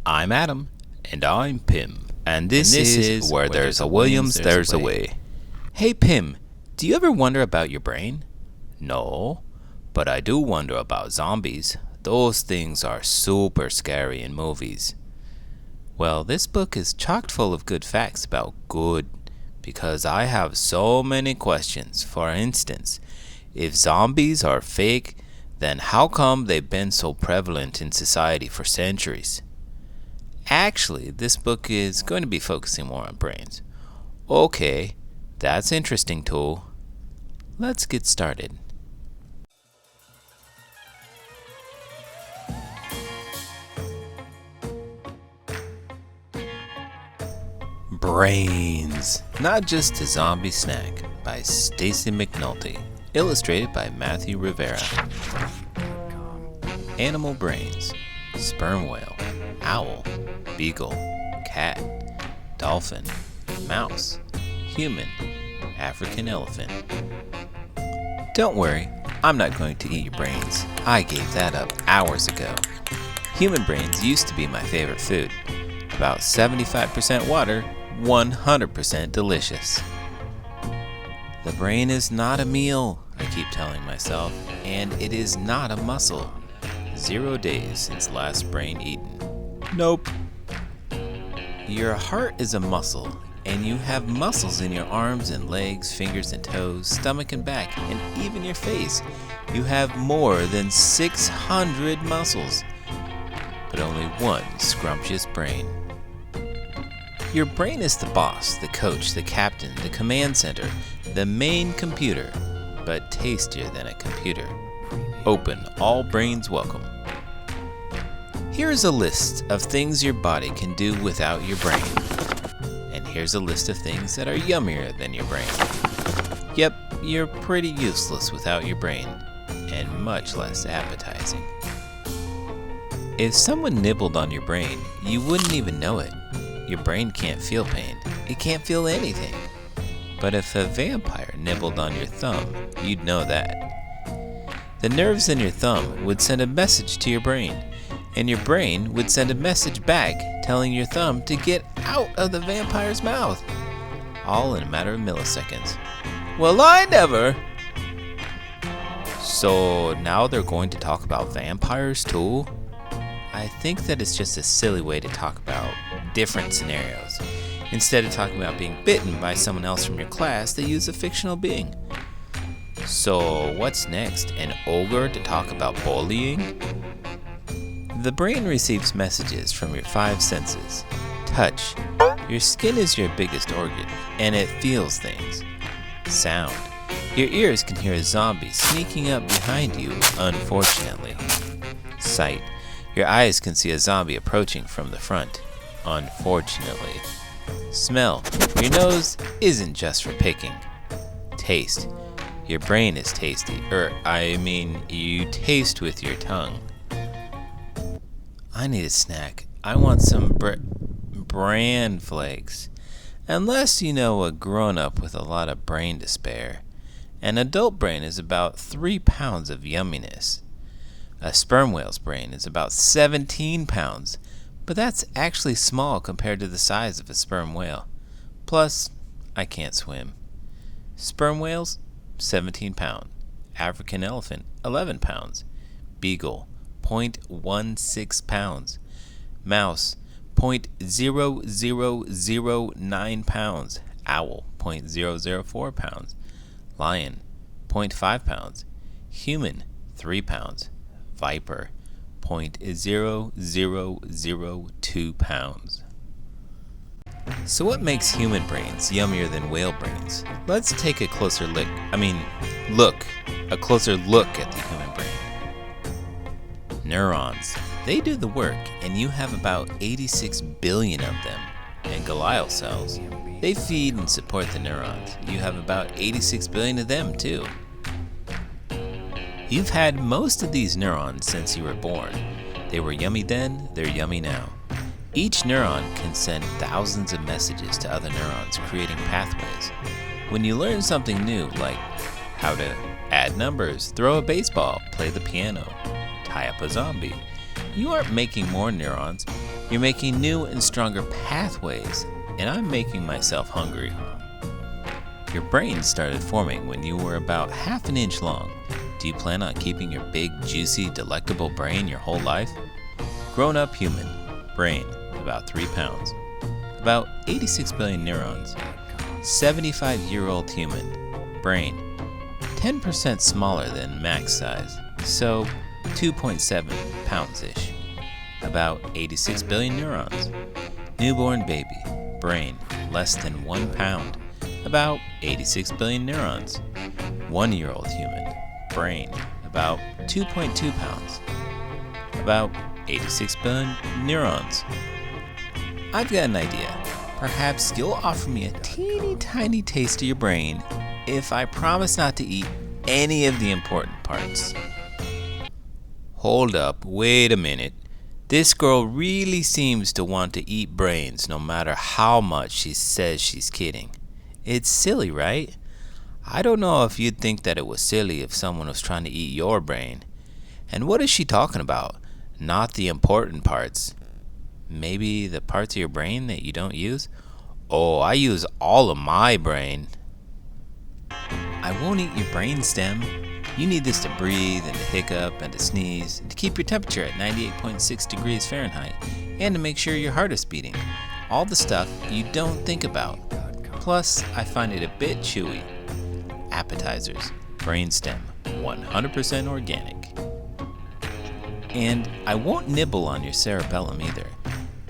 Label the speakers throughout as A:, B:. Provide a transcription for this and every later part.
A: I'm Adam. And I'm Pim. And this is Where There's a Williams, There's a Way. Hey Pim, do you ever wonder about your brain? No, but I do wonder about zombies. Those things are super scary in movies. Well, this book is chock full of good facts about good, because I have so many questions. For instance, if zombies are fake, then how come they've been so prevalent in society for centuries? Actually, this book is going to be focusing more on brains. Okay, that's interesting too. Let's get started. Brains, Not Just a Zombie Snack by Stacy McAnulty, illustrated by Matthew Rivera. Animal brains: sperm whale, owl, beagle, cat, dolphin, mouse, human, African elephant. Don't worry, I'm not going to eat your brains. I gave that up hours ago. Human brains used to be my favorite food. About 75% water, 100% delicious. The brain is not a meal, I keep telling myself, and it is not a muscle. 0 days since last brain eaten. Nope. Your heart is a muscle, and you have muscles in your arms and legs, fingers and toes, stomach and back, and even your face. You have more than 600 muscles, but only one scrumptious brain. Your brain is the boss, the coach, the captain, the command center, the main computer, but tastier than a computer. Open, all brains welcome. Here's a list of things your body can do without your brain. And here's a list of things that are yummier than your brain. Yep, you're pretty useless without your brain, and much less appetizing. If someone nibbled on your brain, you wouldn't even know it. Your brain can't feel pain. It can't feel anything. But if a vampire nibbled on your thumb, you'd know that. The nerves in your thumb would send a message to your brain, and your brain would send a message back telling your thumb to get out of the vampire's mouth. All in a matter of milliseconds. Well, I never! So now they're going to talk about vampires too? I think that it's just a silly way to talk about different scenarios. Instead of talking about being bitten by someone else from your class, they use a fictional being. So what's next? An ogre to talk about bullying? The brain receives messages from your 5 senses. Touch. Your skin is your biggest organ, and it feels things. Sound. Your ears can hear a zombie sneaking up behind you, unfortunately. Sight. Your eyes can see a zombie approaching from the front, unfortunately. Smell. Your nose isn't just for picking. Taste. Your brain is tasty. You taste with your tongue. I need a snack. I want some bran flakes. Unless you know a grown-up with a lot of brain to spare. An adult brain is about 3 pounds of yumminess. A sperm whale's brain is about 17 pounds, but that's actually small compared to the size of a sperm whale. Plus, I can't swim. Sperm whales, 17 pounds. African elephant, 11 pounds. Beagle, 0.16 pounds. Mouse, 0.0009 pounds. Owl, 0.004 pounds. Lion, 0.5 pounds. Human, 3 pounds. Viper, 0.0002 pounds. So what makes human brains yummier than whale brains? Let's take a closer look at the human brain. Neurons. They do the work, and you have about 86 billion of them. And glial cells. They feed and support the neurons. You have about 86 billion of them too. You've had most of these neurons since you were born. They were yummy then, they're yummy now. Each neuron can send thousands of messages to other neurons, creating pathways. When you learn something new, like how to add numbers, throw a baseball, play the piano, tie up a zombie, you aren't making more neurons, You're making new and stronger pathways, and I'm making myself hungry. Your brain started forming when you were about half an inch long. Do you plan on keeping your big, juicy, delectable brain your whole life? Grown-up human, brain, about 3 pounds. About 86 billion neurons. 75-year-old human, brain, 10% smaller than max size, so 2.7 pounds-ish. About 86 billion neurons. Newborn baby, brain, less than 1 pound. About 86 billion neurons. 1-year-old human, brain, about 2.2 pounds. About 86 billion neurons. I've got an idea. Perhaps you'll offer me a teeny tiny taste of your brain if I promise not to eat any of the important parts. Hold up, wait a minute. This girl really seems to want to eat brains no matter how much she says she's kidding. It's silly, right? I don't know if you'd think that it was silly if someone was trying to eat your brain. And what is she talking about? Not the important parts. Maybe the parts of your brain that you don't use? Oh, I use all of my brain. I won't eat your brain stem. You need this to breathe and to hiccup and to sneeze and to keep your temperature at 98.6 degrees Fahrenheit and to make sure your heart is beating. All the stuff you don't think about. Plus, I find it a bit chewy. Appetizers, brainstem, 100% organic. And I won't nibble on your cerebellum either.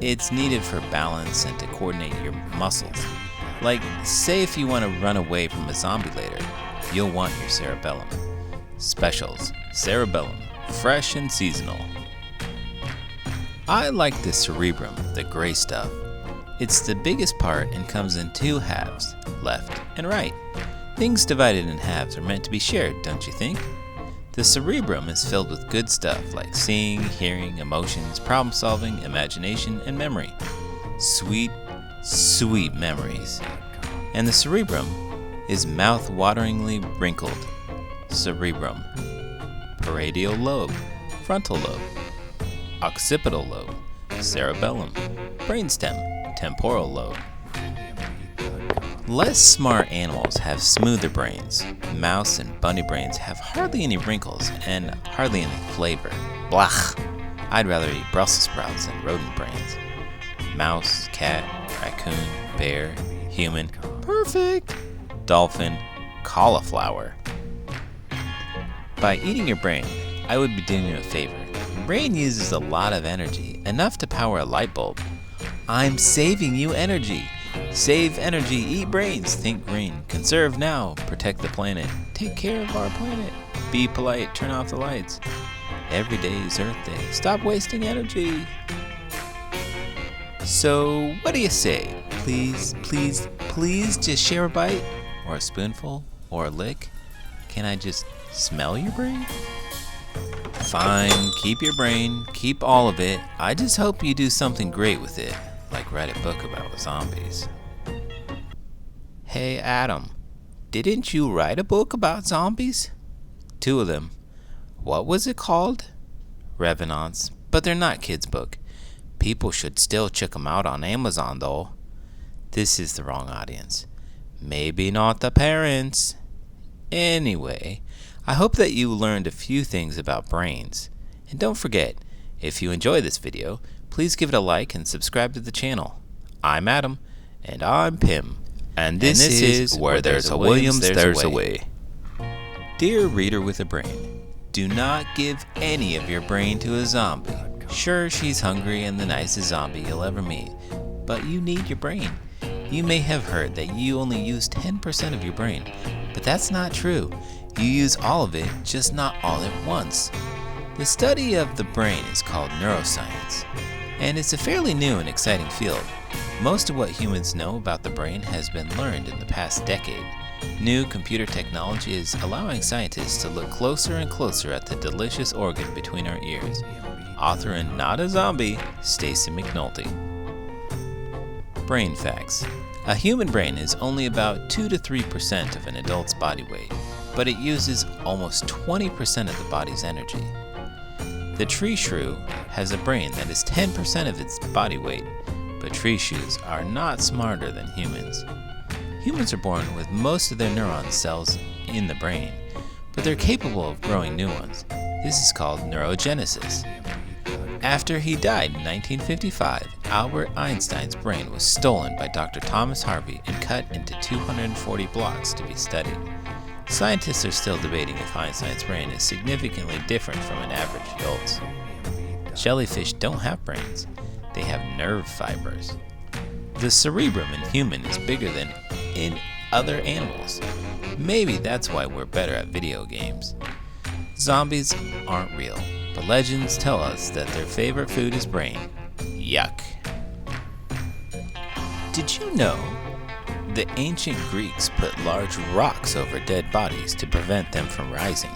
A: It's needed for balance and to coordinate your muscles. Like, say if you want to run away from a zombie later, you'll want your cerebellum. Specials, cerebellum, fresh and seasonal. I like the cerebrum, the gray stuff. It's the biggest part and comes in 2 halves, left and right. Things divided in halves are meant to be shared, don't you think? The cerebrum is filled with good stuff like seeing, hearing, emotions, problem solving, imagination, and memory. Sweet, sweet memories. And the cerebrum is mouth-wateringly wrinkled. Cerebrum. Parietal lobe, frontal lobe, occipital lobe, cerebellum, brainstem, temporal lobe. Less smart animals have smoother brains. Mouse and bunny brains have hardly any wrinkles and hardly any flavor. Blech! I'd rather eat Brussels sprouts than rodent brains. Mouse, cat, raccoon, bear, human, perfect! Dolphin, cauliflower. By eating your brain, I would be doing you a favor. Your brain uses a lot of energy, enough to power a light bulb. I'm saving you energy. Save energy, eat brains, think green, conserve now, protect the planet, take care of our planet, be polite, turn off the lights. Every day is Earth Day. Stop wasting energy. So, what do you say? Please, please, please just share a bite, or a spoonful, or a lick. Can I just smell your brain? Fine, keep your brain, keep all of it. I just hope you do something great with it. Like write a book about zombies. Hey Adam, didn't you write a book about zombies? 2 of them. What was it called? Revenants, but they're not kids' book. People should still check them out on Amazon though. This is the wrong audience. Maybe not the parents. Anyway, I hope that you learned a few things about brains. And don't forget, if you enjoy this video, please give it a like and subscribe to the channel. I'm Adam. And I'm Pim. And this is Where There's a Williams, There's a Way. Dear reader with a brain, do not give any of your brain to a zombie. Sure, she's hungry and the nicest zombie you'll ever meet, but you need your brain. You may have heard that you only use 10% of your brain, but that's not true. You use all of it, just not all at once. The study of the brain is called neuroscience, and it's a fairly new and exciting field. Most of what humans know about the brain has been learned in the past decade. New computer technology is allowing scientists to look closer and closer at the delicious organ between our ears. Author and not a zombie, Stacy McAnulty. Brain facts. A human brain is only about 2 to 3% of an adult's body weight, but it uses almost 20% of the body's energy. The tree shrew has a brain that is 10% of its body weight, but tree shrews are not smarter than humans. Humans are born with most of their neuron cells in the brain, but they're capable of growing new ones. This is called neurogenesis. After he died in 1955, Albert Einstein's brain was stolen by Dr. Thomas Harvey and cut into 240 blocks to be studied. Scientists are still debating if Einstein's brain is significantly different from an average adult's. Jellyfish don't have brains, they have nerve fibers. The cerebrum in humans is bigger than in other animals. Maybe that's why we're better at video games. Zombies aren't real, but legends tell us that their favorite food is brain. Yuck. Did you know the ancient Greeks put large rocks over dead bodies to prevent them from rising?